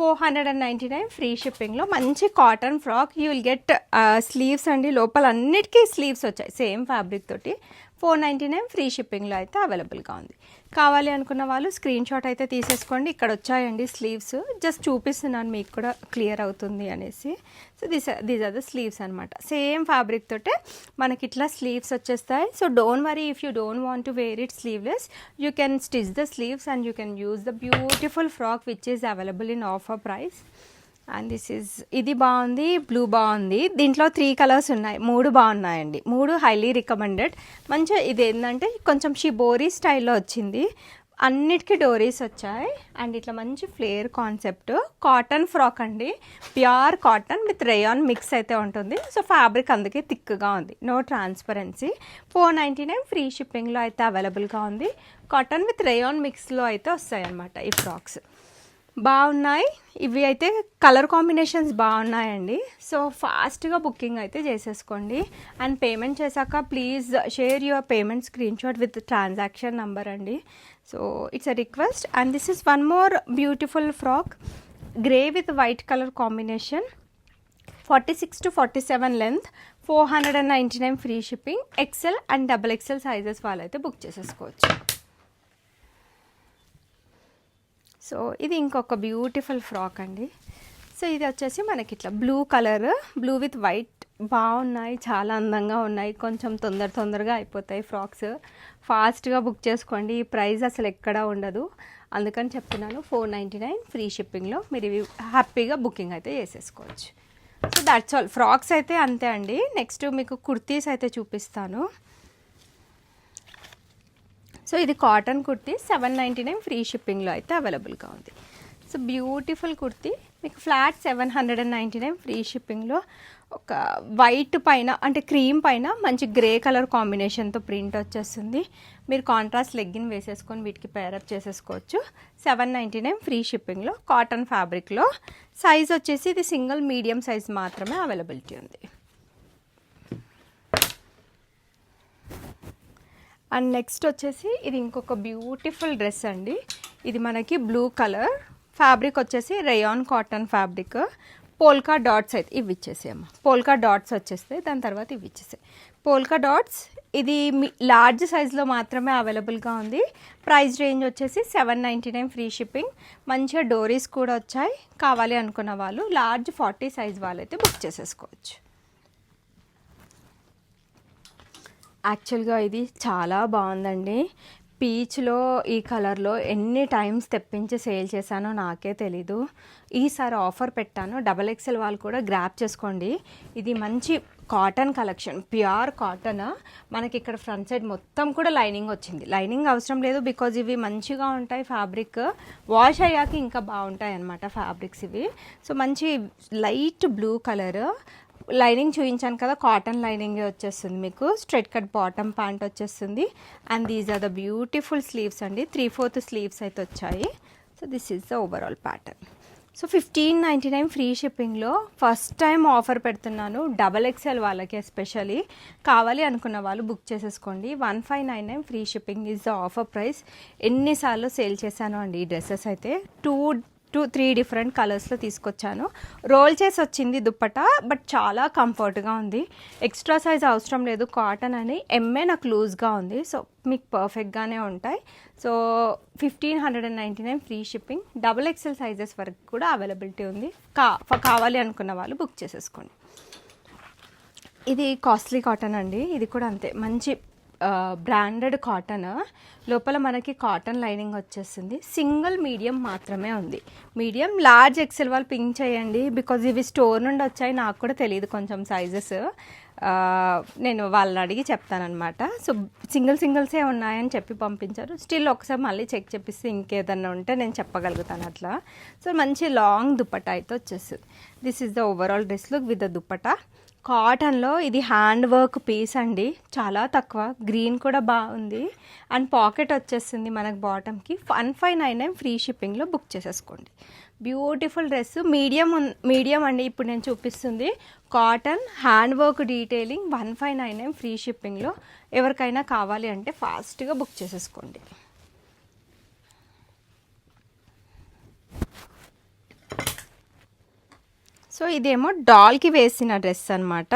499 ఫ్రీ షిప్పింగ్లో మంచి cotton frock. You will get sleeves అండి, లోపల అన్నిటికీ స్లీవ్స్ వచ్చాయి సేమ్ ఫ్యాబ్రిక్ తోటి. 499 ఫ్రీ షిప్పింగ్లో అయితే అవైలబుల్గా ఉంది. కావాలి అనుకున్న వాళ్ళు స్క్రీన్ షాట్ అయితే తీసేసుకోండి. ఇక్కడ వచ్చాయండి స్లీవ్స్, జస్ట్ చూపిస్తున్నాను మీకు కూడా క్లియర్ అవుతుంది అనేసి. So these are the sleeves అనమాట. సేమ్ ఫ్యాబ్రిక్ తోటే మనకి ఇట్లా స్లీవ్స్ వచ్చేస్తాయి. So don't worry if you don't want to wear it sleeveless, you can stitch the sleeves and you can use the beautiful frock which is available in offer price. And this is, ఇది బాగుంది, blue బాగుంది. దీంట్లో 3 colours ఉన్నాయి, 3 బాగున్నాయండి. 3 highly recommended. మంచిగా ఇది ఏంటంటే కొంచెం షిబోరీ స్టైల్లో వచ్చింది. అన్నిటికీ డోరీస్ వచ్చాయి అండ్ ఇట్లా మంచి ఫ్లేర్ కాన్సెప్ట్. కాటన్ ఫ్రాక్ అండి, pure cotton with rayon mix అయితే ఉంటుంది. సో ఫ్యాబ్రిక్ అందుకే థిక్గా ఉంది, నో ట్రాన్స్పరెన్సీ. 499 ఫ్రీ షిప్పింగ్లో అయితే అవైలబుల్గా ఉంది. కాటన్ విత్ రేయాన్ మిక్స్లో అయితే వస్తాయి అన్నమాట ఈ ఫ్రాక్స్. బాగున్నాయి ఇవి అయితే, కలర్ కాంబినేషన్స్ బాగున్నాయండి. సో ఫాస్ట్గా బుకింగ్ అయితే చేసేసుకోండి. అండ్ పేమెంట్ చేశాక please share your payment screenshot with transaction number అండి. So it's a request. And this is one more beautiful frock, grey with white colour combination. 46 to 47 length, 499 free shipping. XL and XXL sizes వాళ్ళైతే book చేసేసుకోవచ్చు. సో ఇది ఇంకొక beautiful frock అండి. So ఇది వచ్చేసి మనకి ఇట్లా blue colour, blue with white, బాగున్నాయి, చాలా అందంగా ఉన్నాయి. కొంచెం తొందరగా అయిపోతాయి ఫ్రాక్స్. ఫాస్ట్గా బుక్ చేసుకోండి, ఈ ప్రైస్ అసలు ఎక్కడా ఉండదు, అందుకని చెప్తున్నాను. 499 ఫ్రీ షిప్పింగ్లో మీరు ఇవి హ్యాపీగా బుకింగ్ అయితే చేసేసుకోవచ్చు. So that's all. ఫ్రాక్స్ అయితే అంతే అండి. నెక్స్ట్ మీకు కుర్తీస్ అయితే చూపిస్తాను. సో ఇది కాటన్ కుర్తీ 799 ఫ్రీ షిప్పింగ్లో అయితే అవైలబుల్గా ఉంది. సో బ్యూటిఫుల్ కుర్తీ మీకు ఫ్లాట్ 799 ఫ్రీ షిప్పింగ్లో. ఒక వైట్ పైన అంటే క్రీమ్ పైన మంచి గ్రే కలర్ కాంబినేషన్తో ప్రింట్ వచ్చేస్తుంది. మీరు కాంట్రాస్ట్ లెగ్గిన్ వేసేసుకొని వీటికి పేరప్ చేసేసుకోవచ్చు. 799 ఫ్రీ షిప్పింగ్లో కాటన్ ఫ్యాబ్రిక్లో. సైజ్ వచ్చేసి ఇది సింగిల్ మీడియం సైజ్ మాత్రమే అవైలబిలిటీ ఉంది. అండ్ నెక్స్ట్ వచ్చేసి ఇది ఇంకొక బ్యూటిఫుల్ డ్రెస్ అండి. ఇది మనకి బ్లూ కలర్ ఫ్యాబ్రిక్ వచ్చేసి rayon cotton fabric. Polka dots అయితే ఇవి ఇచ్చేసాము. పోల్కా డాట్స్ వచ్చేస్తాయి, దాని తర్వాత ఇవి ఇచ్చేసాయి పోల్కా డాట్స్. ఇది లార్జ్ సైజ్లో మాత్రమే అవైలబుల్గా ఉంది. ప్రైస్ రేంజ్ వచ్చేసి 799 ఫ్రీ షిప్పింగ్. మంచిగా డోరీస్ కూడా వచ్చాయి. కావాలి అనుకున్న వాళ్ళు లార్జ్ 40 సైజ్ వాళ్ళైతే బుక్ చేసేసుకోవచ్చు. యాక్చువల్గా ఇది చాలా బాగుందండి. పీచ్లో ఈ కలర్లో ఎన్ని టైమ్స్ తెప్పించి సేల్ చేశానో నాకే తెలీదు. ఈసారి ఆఫర్ పెట్టాను. XXL వాళ్ళు కూడా గ్రాప్ చేసుకోండి. ఇది మంచి కాటన్ కలెక్షన్, ప్యూర్ కాటన్. మనకి ఇక్కడ ఫ్రంట్ సైడ్ మొత్తం కూడా లైనింగ్ వచ్చింది. లైనింగ్ అవసరం లేదు, బికాజ్ ఇవి మంచిగా ఉంటాయి. ఫ్యాబ్రిక్ వాష్ అయ్యాక ఇంకా బాగుంటాయి అన్నమాట ఫ్యాబ్రిక్స్ ఇవి. సో మంచి లైట్ బ్లూ కలర్. లైనింగ్ చూపించాను కదా, కాటన్ లైనింగ్ వచ్చేస్తుంది. మీకు స్ట్రైట్ కట్ బాటమ్ ప్యాంట్ వచ్చేస్తుంది. And these are the beautiful sleeves అండి. 3/4 స్లీవ్స్ అయితే వచ్చాయి. So this is the overall pattern. So 1599 free షిప్పింగ్లో ఫస్ట్ టైం ఆఫర్ పెడుతున్నాను. XXL వాళ్ళకి ఎస్పెషలీ. కావాలి అనుకున్న వాళ్ళు బుక్ చేసేసుకోండి. 1599 free shipping is the offer price. ఎన్నిసార్లు సేల్ చేశాను అండి ఈ డ్రెస్సెస్ అయితే. 2-3 డిఫరెంట్ కలర్స్లో తీసుకొచ్చాను. రోల్ చేసి వచ్చింది దుప్పటా, బట్ చాలా కంఫర్ట్గా ఉంది. ఎక్స్ట్రా సైజ్ అవసరం లేదు, కాటన్ అని. ఎంఏ నాకు లూజ్గా ఉంది, సో మీకు పర్ఫెక్ట్గానే ఉంటాయి. So 1599 free shipping. XXL sizes వరకు కూడా అవైలబిలిటీ ఉంది. కావాలి అనుకున్న వాళ్ళు బుక్ చేసేసుకోండి. ఇది కాస్ట్లీ కాటన్ అండి. ఇది కూడా అంతే, మంచి బ్రాండెడ్ కాటన్. లోపల మనకి కాటన్ లైనింగ్ వచ్చేస్తుంది. సింగిల్ మీడియం మాత్రమే ఉంది. మీడియం లార్జ్ XL వాళ్ళు పింక్ చేయండి, బికాజ్ ఇవి స్టోర్ నుండి వచ్చాయి. నాకు కూడా తెలియదు కొంచెం సైజెస్. నేను వాళ్ళని అడిగి చెప్తానమాట. సో సింగిల్సే ఉన్నాయని చెప్పి పంపించారు. స్టిల్ ఒకసారి మళ్ళీ చెక్ చేపిస్తే ఇంకేదన్నా ఉంటే నేను చెప్పగలుగుతాను అట్లా. సో మంచి లాంగ్ దుప్పటా అయితే వచ్చేస్తుంది. This is the overall dress look with the dupatta. కాటన్లో ఇది హ్యాండ్ వర్క్ పీస్ అండి, చాలా తక్కువ. గ్రీన్ కూడా బాగుంది. అండ్ పాకెట్ వచ్చేస్తుంది మనకు బాటమ్కి. 1599 ఫ్రీ షిప్పింగ్లో బుక్ చేసేసుకోండి. Beautiful dress. మీడియం అండి ఇప్పుడు నేను చూపిస్తుంది. Cotton hand work detailing 1599 free షిప్పింగ్లో. ఎవరికైనా కావాలి అంటే ఫాస్ట్గా బుక్ చేసేసుకోండి. సో ఇదేమో డాల్కి వేసిన డ్రెస్ అనమాట.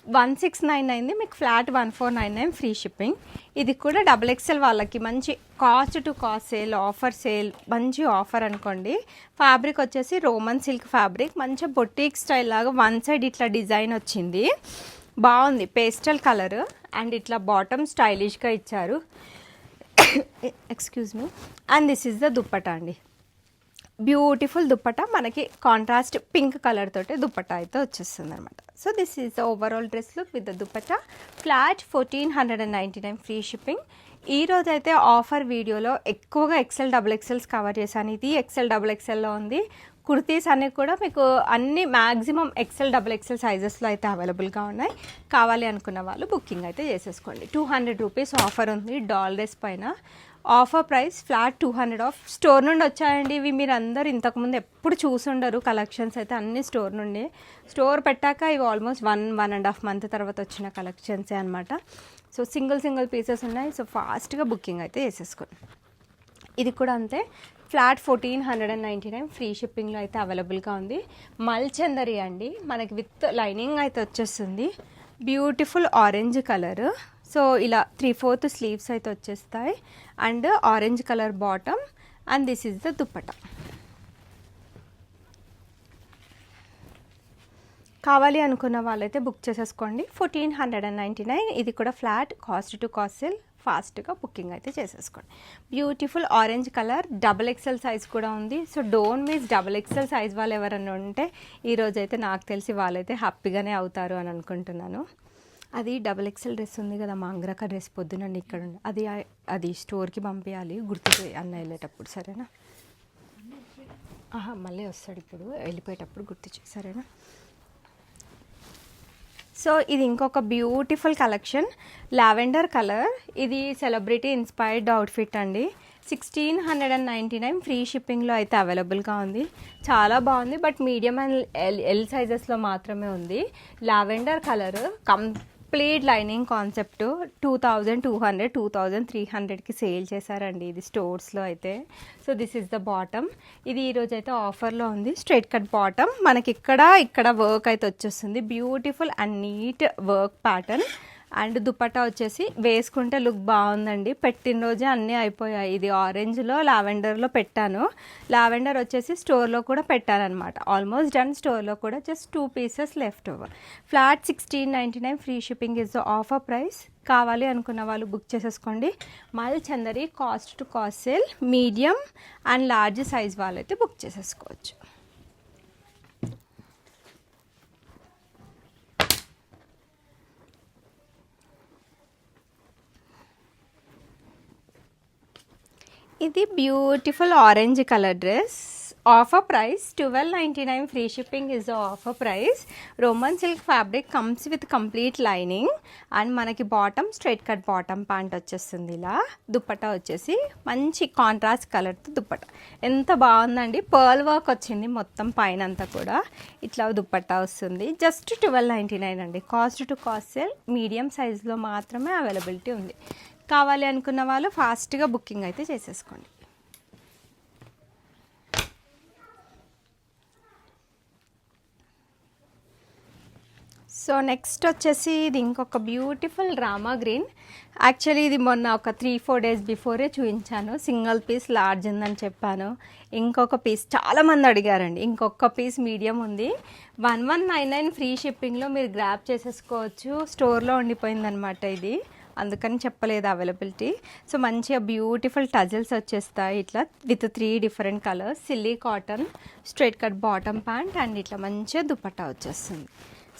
1699 మీకు ఫ్లాట్ 1499 ఫ్రీ షిప్పింగ్. ఇది కూడా XXL వాళ్ళకి మంచి cost to cost sale, offer sale, మంచి ఆఫర్ అనుకోండి. ఫ్యాబ్రిక్ వచ్చేసి రోమన్ సిల్క్ ఫ్యాబ్రిక్. మంచి బొటిక్ స్టైల్ లాగా వన్ సైడ్ ఇట్లా డిజైన్ వచ్చింది. బాగుంది, పేస్టల్ కలర్. అండ్ ఇట్లా బాటమ్ స్టైలిష్గా ఇచ్చారు. Excuse me. And this is the dupatta అండి. బ్యూటిఫుల్ దుప్పటా. మనకి కాంట్రాస్ట్ పింక్ కలర్ తోటి దుప్పటా అయితే వచ్చేస్తుంది అనమాట. So this is the overall dress look with the dupatta. Flat 1499 free shipping. ఈరోజు అయితే ఆఫర్ వీడియోలో ఎక్కువగా XXLs కవర్ చేశాను. ఇది XXLలో ఉంది. కుర్తీస్ అన్నీ కూడా మీకు అన్ని మ్యాక్సిమం XXL సైజెస్లో అయితే అవైలబుల్గా ఉన్నాయి. కావాలి అనుకున్న వాళ్ళు బుకింగ్ అయితే చేసేసుకోండి. 200 రూపీస్ ఆఫర్ ఉంది డాల్ డ్రెస్ పైన. Offer price flat 200 of. Store నుండి వచ్చాయండి ఇవి. మీరు అందరు ఇంతకుముందు ఎప్పుడు చూసుండరు. కలెక్షన్స్ అయితే అన్ని స్టోర్ నుండి. స్టోర్ పెట్టాక ఇవి ఆల్మోస్ట్ 1.5 మంత్ తర్వాత వచ్చిన కలెక్షన్సే అనమాట. సో సింగిల్ పీసెస్ ఉన్నాయి. సో ఫాస్ట్గా బుకింగ్ అయితే చేసేసుకోండి. ఇది కూడా అంతే, ఫ్లాట్ 1499 ఫ్రీ షిప్పింగ్లో అయితే అవైలబుల్గా ఉంది. మల్చందరి అండి, మనకి విత్ లైనింగ్ అయితే వచ్చేస్తుంది. Beautiful orange colour. సో ఇలా 3/4 స్లీవ్స్ అయితే వచ్చేస్తాయి. And orange colour bottom. And this is the dupatta. కావాలి అనుకున్న వాళ్ళైతే బుక్ చేసేసుకోండి. 1499. ఇది కూడా flat cost to cost sale. ఫాస్ట్గా బుకింగ్ అయితే చేసేసుకోండి. Beautiful orange colour. XXL size కూడా ఉంది. So don't miss XXL size వాళ్ళు ఎవరన్నా ఉంటే ఈరోజు అయితే నాకు తెలిసి వాళ్ళైతే హ్యాపీగానే అవుతారు అని అనుకుంటున్నాను. అది XXL డ్రెస్ ఉంది కదా, మా అంగ్రక డ్రెస్ పొద్దునండి ఇక్కడ అది స్టోర్కి పంపించాలి, గుర్తు అన్న వెళ్ళేటప్పుడు. సరేనా? మళ్ళీ వస్తాడు ఇప్పుడు వెళ్ళిపోయేటప్పుడు గుర్తు చేశారేనా. సో ఇది ఇంకొక బ్యూటిఫుల్ కలెక్షన్, లావెండర్ కలర్. ఇది సెలబ్రిటీ ఇన్స్పైర్డ్ అవుట్ఫిట్ అండి. 1699 ఫ్రీ షిప్పింగ్లో అయితే అవైలబుల్గా ఉంది. చాలా బాగుంది, బట్ మీడియం అండ్ ఎల్ సైజెస్లో మాత్రమే ఉంది. Lavender colour, complete lining concept. 2200 2300కి సేల్ చేశారండి ఇది స్టోర్స్లో అయితే. So this is the bottom. ఇది ఈరోజు అయితే ఆఫర్లో ఉంది. స్ట్రైట్ కట్ బాటమ్, మనకి ఇక్కడ వర్క్ అయితే వచ్చేస్తుంది. Beautiful and neat work pattern. And dupatta వచ్చేసి వేసుకుంటే లుక్ బాగుందండి. పెట్టిన రోజే అన్నీ అయిపోయాయి. ఇది ఆరెంజ్లో లావెండర్లో పెట్టాను. లావెండర్ వచ్చేసి స్టోర్లో కూడా పెట్టాను అనమాట. Almost done. స్టోర్లో కూడా just 2 pieces left over. Flat 1699 free shipping is the offer price. కావాలి అనుకున్న వాళ్ళు బుక్ చేసేసుకోండి. మల్ Chanderi cost to cost sale, medium and large size వాళ్ళైతే బుక్ చేసేసుకోవచ్చు. ఇది beautiful orange colour dress. Offer price 1299 free shipping is the offer price. Roman silk fabric comes with complete lining and మనకి bottom straight cut bottom pant వచ్చేస్తుంది. ఇలా దుప్పట్టా వచ్చేసి మంచి contrast కలర్తో దుప్పట్టా ఎంత బాగుందండి. పర్ల్ వర్క్ వచ్చింది మొత్తం పైన అంతా కూడా. ఇట్లా దుప్పట్టా వస్తుంది. జస్ట్ 1299 అండి. Cost to cost sale, medium సైజులో మాత్రమే అవైలబిలిటీ ఉంది. కావాలి అనుకున్న వాళ్ళు ఫాస్ట్గా బుకింగ్ అయితే చేసేసుకోండి. సో నెక్స్ట్ వచ్చేసి ఇది ఇంకొక బ్యూటిఫుల్ రామా గ్రీన్. యాక్చువల్లీ ఇది మొన్న ఒక 3-4 డేస్ బిఫోరే చూపించాను. సింగిల్ పీస్ లార్జ్ ఉందని చెప్పాను. ఇంకొక పీస్ చాలామంది అడిగారండి. ఇంకొక పీస్ మీడియం ఉంది. 1199 ఫ్రీ షిప్పింగ్లో మీరు గ్రాప్ చేసేసుకోవచ్చు. స్టోర్లో ఉండిపోయిందనమాట ఇది, అందుకని చెప్పలేదు అవైలబిలిటీ. సో మంచిగా బ్యూటిఫుల్ టజల్స్ వచ్చేస్తాయి ఇట్లా with 3 different colours. Silly cotton straight cut bottom pant and ఇట్లా మంచిగా దుపట్టా వచ్చేస్తుంది.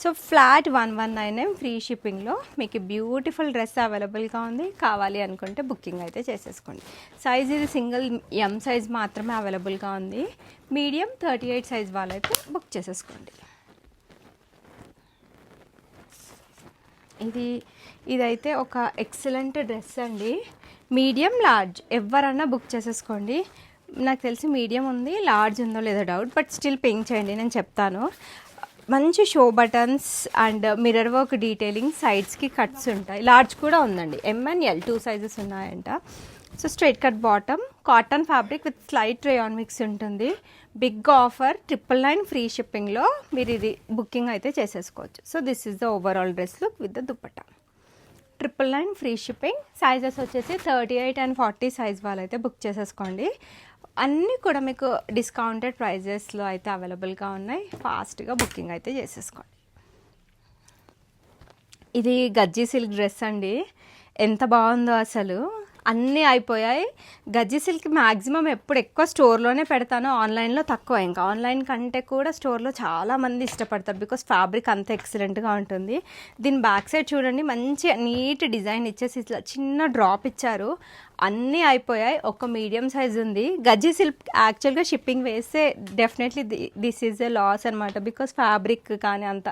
సో ఫ్లాట్ 1199 ఫ్రీ షిప్పింగ్లో మీకు బ్యూటిఫుల్ డ్రెస్ అవైలబుల్గా ఉంది. కావాలి అనుకుంటే బుకింగ్ అయితే చేసేసుకోండి. సైజ్ ఇది సింగిల్ ఎం సైజ్ మాత్రమే అవైలబుల్గా ఉంది. మీడియం 38 సైజ్ వాళ్ళైతే బుక్ చేసేసుకోండి. ఇదైతే ఒక ఎక్సలెంట్ డ్రెస్ అండి. మీడియం లార్జ్ ఎవరన్నా బుక్ చేసేసుకోండి. నాకు తెలిసి మీడియం ఉంది, లార్జ్ ఉందో లేదో డౌట్, బట్ స్టిల్ పింక్ చేయండి, నేను చెప్తాను. మంచి show buttons and mirror work detailing, సైడ్స్కి కట్స్ ఉంటాయి. లార్జ్ కూడా ఉందండి. ఎం అండ్ ఎల్ 2 సైజెస్ ఉన్నాయంట. So straight cut bottom, cotton fabric with slight rayon mix ఉంటుంది. బిగ్ ఆఫర్ 999 ఫ్రీ షిప్పింగ్లో మీరు ఇది బుకింగ్ అయితే చేసేసుకోవచ్చు. So this is the overall dress look with the dupatta. 999 free shipping. Sizes వచ్చేసి 38 అండ్ 40 సైజ్ వాళ్ళైతే book చేసేసుకోండి. అన్నీ కూడా మీకు డిస్కౌంటెడ్ ప్రైజెస్లో అయితే అవైలబుల్గా ఉన్నాయి. ఫాస్ట్గా బుకింగ్ అయితే చేసేసుకోండి. ఇది గజ్జీ సిల్క్ డ్రెస్ అండి. ఎంత బాగుందో అసలు. అన్నీ అయిపోయాయి. గజ్జీ సిల్క్ మ్యాక్సిమం ఎప్పుడు ఎక్కువ స్టోర్లోనే పెడతాను, ఆన్లైన్లో తక్కువ. ఇంకా ఆన్లైన్ కంటే కూడా స్టోర్లో చాలామంది ఇష్టపడతారు బికాస్ ఫ్యాబ్రిక్ అంత ఎక్సలెంట్గా ఉంటుంది. దీని బ్యాక్ సైడ్ చూడండి, మంచి నీట్ డిజైన్ ఇచ్చేసి ఇట్లా చిన్న డ్రాప్ ఇచ్చారు. అన్నీ అయిపోయాయి. ఒక మీడియం సైజ్ ఉంది. గజ్జీ సిల్క్ యాక్చువల్గా షిప్పింగ్ వేస్తే definitely this is a loss అనమాట. బికాస్ ఫ్యాబ్రిక్ కానీ అంత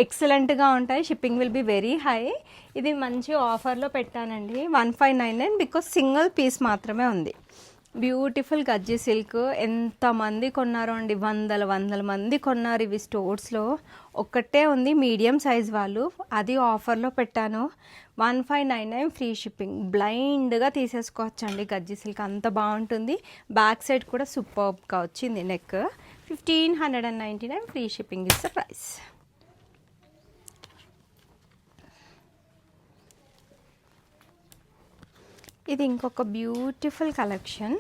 ఎక్సలెంట్గా ఉంటాయి. Shipping will be very high. ఇది మంచి ఆఫర్లో పెట్టానండి 1599 బికాస్ సింగిల్ పీస్ మాత్రమే ఉంది. బ్యూటిఫుల్ గజ్జీ సిల్క్ ఎంతమంది కొన్నారో అండి, వందల మంది కొన్నారు ఇవి స్టోర్స్లో. ఒక్కటే ఉంది మీడియం సైజ్ వాళ్ళు, అది ఆఫర్లో పెట్టాను. 1599 ఫ్రీ షిప్పింగ్. బ్లైండ్గా తీసేసుకోవచ్చండి గజ్జీ సిల్క్, అంత బాగుంటుంది. బ్యాక్ సైడ్ కూడా సూపర్గా వచ్చింది neck. 1599 free shipping is the price. ఇది ఇంకొక బ్యూటిఫుల్ కలెక్షన్.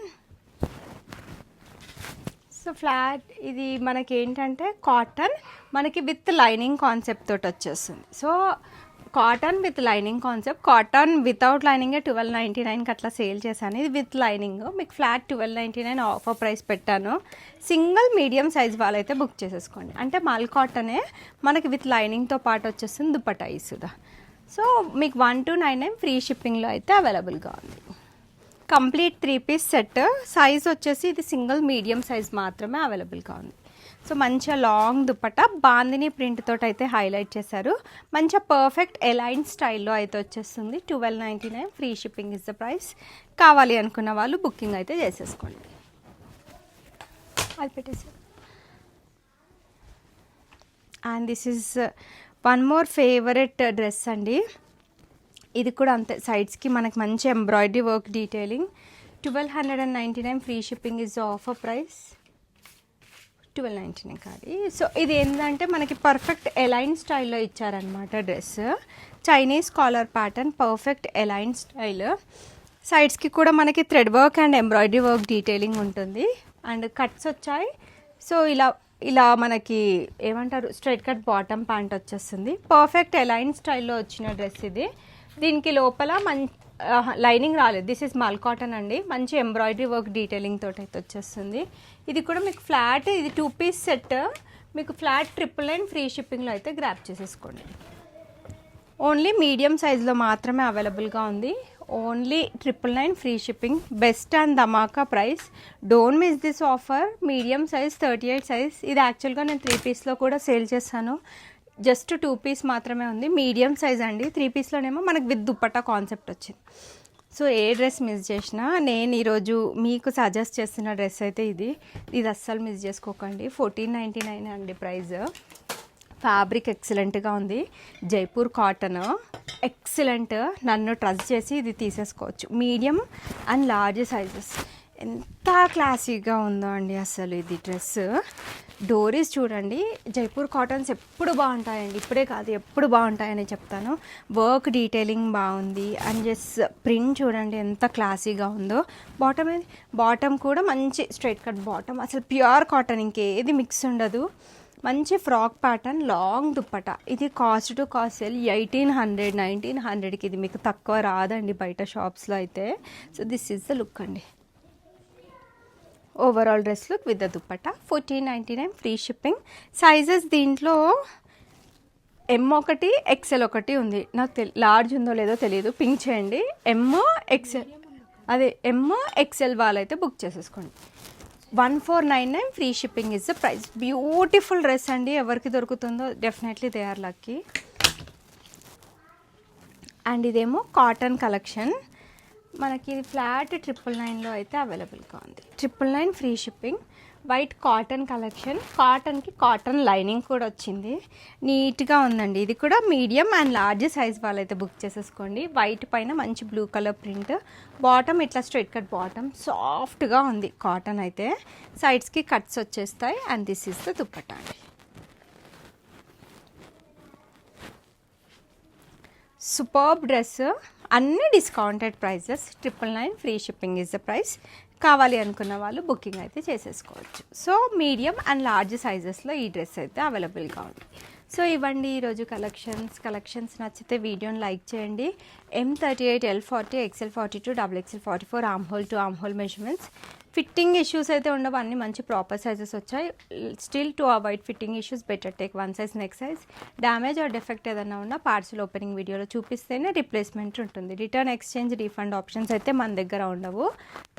సో ఫ్లాట్ ఇది మనకి ఏంటంటే కాటన్, మనకి విత్ లైనింగ్ కాన్సెప్ట్ తోటి వచ్చేస్తుంది. So cotton with lining concept. Cotton without లైనింగే 1299కి అట్లా సేల్ చేశాను. ఇది విత్ లైనింగ్ మీకు ఫ్లాట్ 1299 ఆఫర్ ప్రైస్ పెట్టాను. సింగిల్ మీడియం సైజ్ వాళ్ళైతే బుక్ చేసేసుకోండి. అంటే మల్ కాటనే మనకి విత్ లైనింగ్తో పాటు వచ్చేస్తుంది దుపట్టా ఇసుదా. సో మీకు 1299 ఫ్రీ షిప్పింగ్లో అయితే అవైలబుల్గా ఉంది. Complete 3 piece set. సైజ్ వచ్చేసి ఇది సింగిల్ మీడియం సైజ్ మాత్రమే అవైలబుల్గా ఉంది. సో మంచిగా లాంగ్ దుపట్టా బాందిని ప్రింట్ తోటి అయితే హైలైట్ చేశారు. మంచిగా పర్ఫెక్ట్ ఎలైన్ స్టైల్లో అయితే వచ్చేస్తుంది. 1299 free shipping is the price. కావాలి అనుకున్న వాళ్ళు బుకింగ్ అయితే చేసేసుకోండి. అది పెట్టేసి and this is one more favourite dress అండి. ఇది కూడా అంతే, సైడ్స్కి మనకి మంచి embroidery work detailing. 1299 free shipping is offer price. 1299 కాదు. సో ఇది ఏంటంటే మనకి పర్ఫెక్ట్ ఎలైన్ స్టైల్లో ఇచ్చారనమాట dress. Chinese collar pattern, perfect A line style. సైడ్స్కి కూడా మనకి thread work and embroidery work detailing ఉంటుంది. అండ్ కట్స్ వచ్చాయి. సో ఇలా మనకి ఏమంటారు, స్ట్రైట్ కట్ బాటమ్ ప్యాంట్ వచ్చేస్తుంది. పర్ఫెక్ట్ ఎలైన్ స్టైల్లో వచ్చిన డ్రెస్ ఇది. దీనికి లోపల లైనింగ్ రాలేదు. దిస్ ఇస్ మల్ కాటన్ అండి. మంచి ఎంబ్రాయిడరీ వర్క్ డీటెయిలింగ్ తోటి అయితే వచ్చేస్తుంది. ఇది కూడా మీకు ఫ్లాట్, ఇది 2 పీస్ సెట్. మీకు ఫ్లాట్ 999 ఫ్రీ షిప్పింగ్లో అయితే గ్రాప్ చేసేసుకోండి. ఓన్లీ మీడియం సైజులో మాత్రమే అవైలబుల్గా ఉంది. Only 999 free shipping. Best and Dhamaka price. Don't miss this offer. Medium size 38 size. ఇది యాక్చువల్గా నేను 3 పీస్లో కూడా సేల్ చేశాను. జస్ట్ 2 పీస్ మాత్రమే ఉంది. మీడియం సైజ్ అండి. 3 పీస్లోనేమో మనకు విత్ దుపట్టా కాన్సెప్ట్ వచ్చింది. సో ఏ డ్రెస్ మిస్ చేసినా నేను ఈరోజు మీకు సజెస్ట్ చేస్తున్న డ్రెస్ అయితే ఇది అస్సలు మిస్ చేసుకోకండి. 1499 అండి ప్రైస్. ఫ్యాబ్రిక్ ఎక్సలెంట్గా ఉంది. Jaipur cotton excellent. నన్ను ట్రస్ట్ చేసి ఇది తీసేసుకోవచ్చు. Medium and large sizes. ఎంత క్లాసీగా ఉందో అండి అసలు ఇది డ్రెస్. డోరీస్ చూడండి. జైపూర్ కాటన్స్ ఎప్పుడు బాగుంటాయండి, ఇప్పుడే కాదు ఎప్పుడు బాగుంటాయని చెప్తాను. వర్క్ డీటెయిలింగ్ బాగుంది. అండ్ జస్ట్ ప్రింట్ చూడండి ఎంత క్లాసీగా ఉందో. బాటమ్ కూడా మంచి స్ట్రైట్ కట్ బాటమ్. అసలు ప్యూర్ కాటన్, ఇంకేది మిక్స్ ఉండదు. మంచి ఫ్రాక్ ప్యాటర్న్, లాంగ్ దుప్పట. ఇది కాస్ట్ టు కాస్ట్ సేల్ 1800 1900కి ఇది మీకు తక్కువ రాదండి బయట షాప్స్లో అయితే. So this is the look అండి. Overall dress look with the dupatta. 1499 free shipping. Sizes దీంట్లో M1 XL ఒకటి ఉంది. నాకు లార్జ్ ఉందో లేదో తెలియదు. పింక్ చేయండి. XL, అదే XL వాళ్ళైతే బుక్ చేసేసుకోండి. 1499 free shipping is the price. Beautiful dress అండి. ఎవరికి దొరుకుతుందో definitely they are lucky. And ఇదేమో కాటన్ కలెక్షన్. మనకి ఫ్లాట్ 999లో అయితే అవైలబుల్గా ఉంది. 999 free shipping. White cotton collection. కాటన్కి కాటన్ లైనింగ్ కూడా వచ్చింది. నీట్గా ఉందండి. ఇది కూడా మీడియం అండ్ లార్జ్ సైజ్ వాళ్ళైతే బుక్ చేసేసుకోండి. వైట్ పైన మంచి బ్లూ కలర్ ప్రింట్. బాటమ్ ఇట్లా స్ట్రైట్ కట్ బాటమ్. సాఫ్ట్గా ఉంది కాటన్ అయితే. సైడ్స్కి కట్స్ వచ్చేస్తాయి. And this is the dupatta అండి. Superb dress. అన్ని discounted prices. 999 free shipping is the price. కావాలి అనుకున్న వాళ్ళు బుకింగ్ అయితే చేసేసుకోవచ్చు. సో మీడియం అండ్ లార్జ్ సైజెస్లో ఈ డ్రెస్ అయితే అవైలబుల్గా ఉంది. సో ఇవ్వండి ఈరోజు కలెక్షన్స్ నచ్చితే వీడియోని లైక్ చేయండి. M38, L40, XL42, XXL44 arm whole to arm whole measurements. Fitting issues అయితే ఉండవు. అన్ని మంచి ప్రాపర్ సైజెస్ వచ్చాయి. Still to avoid fitting issues better take 1 size next size. Damage are defect ఏదైనా ఉన్నా పార్సల్ ఓపెనింగ్ వీడియోలో చూపిస్తేనే రిప్లేస్మెంట్ ఉంటుంది. రిటర్న్, ఎక్స్చేంజ్, రీఫండ్ ఆప్షన్స్ అయితే మన దగ్గర ఉండవు.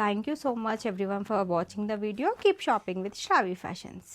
Thank you so much everyone for watching the video. Keep shopping with Shravi fashions.